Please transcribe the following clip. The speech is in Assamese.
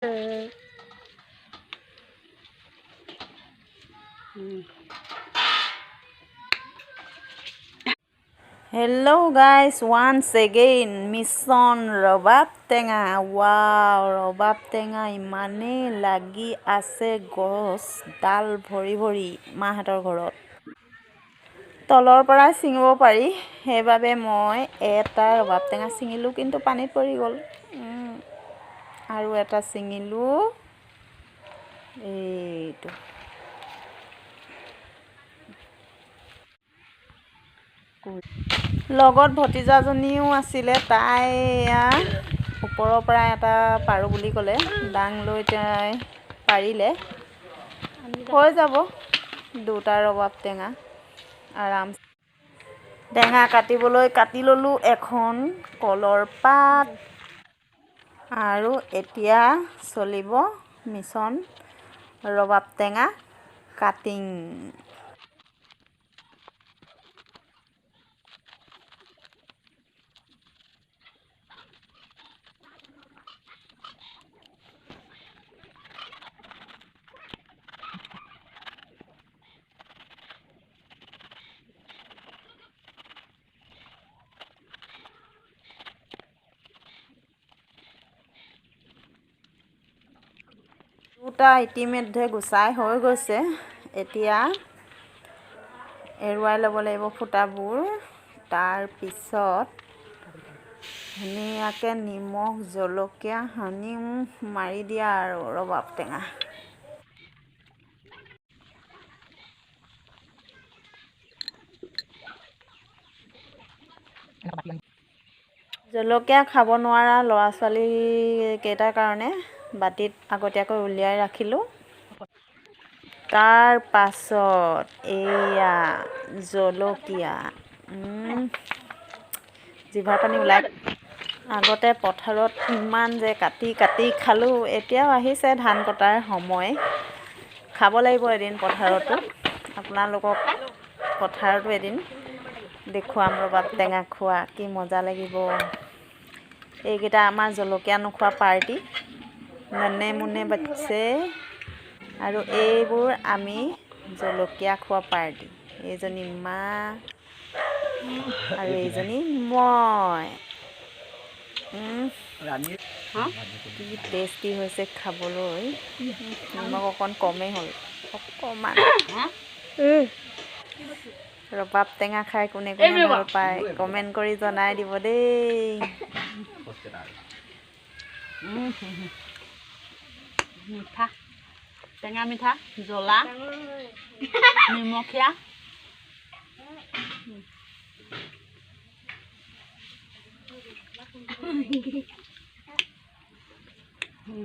Hello guys, once again mission ৰবাব টেঙা। wow ৰবাব টেঙা ইমানেই লাগি আছে গছ ডাল ভৰি ভৰি মাহঁতৰ ঘৰত। তলৰ পৰা ছিঙিব পাৰি, সেইবাবে মই এটা ৰবাব টেঙা ছিঙিলোঁ, কিন্তু পানীত পৰি গ'ল। আৰু এটা ছিঙিলোঁ, এইটো লগত ভতিজাজনীও আছিলে। তাই ওপৰৰ পৰা এটা পাৰোঁ বুলি ক'লে, দাং লৈ তাই পাৰিলে। হৈ যাব দুটা ৰবাব টেঙা আৰাম। টেঙা কাটিবলৈ কাটি ল'লোঁ এখন কলৰ পাত, আৰু এতিয়া চলিব মিছন ৰবাব টেঙা কাটিং। দুটা ইতিমধ্যে গুচাই হৈ গৈছে। এতিয়া এৰুৱাই ল'ব লাগিব ফুটাবোৰ। তাৰ পিছত ধুনীয়াকৈ নিমখ জলকীয়া সানি মাৰি দিয়া আৰু ৰবাব টেঙা। জলকীয়া খাব নোৱাৰা ল'ৰা ছোৱালী কেইটাৰ কাৰণে বাটিত আগতীয়াকৈ উলিয়াই ৰাখিলোঁ। তাৰ পাছত এয়া জলকীয়া, জিভাৰ পানী ওলাই। আগতে পথাৰত ইমান যে কাটি কাটি খালোঁ, এতিয়াও আহিছে ধান কটাৰ সময়। খাব লাগিব এদিন পথাৰতো, আপোনালোকক পথাৰতো এদিন দেখুৱাম ৰবাব টেঙা খোৱা, কি মজা লাগিব। এইকেইটা আমাৰ জলকীয়া নোখোৱা পাৰ্টি, ননে মুনে বাচ্চে। আৰু এইবোৰ আমি জলকীয়া খোৱা পাৰ্টি। এইজনী মা আৰু এইজনী মই। কি টেষ্টি হৈছে খাবলৈ। নিমখ অকণ কমেই হ'ল, অকণমান। ৰবাব টেঙা খাই কোনে কোনে ভাল পায় কমেণ্ট কৰি জনাই দিব দেই। মিঠা, টেঙা মিঠা, জ্বলা, নিমখীয়া।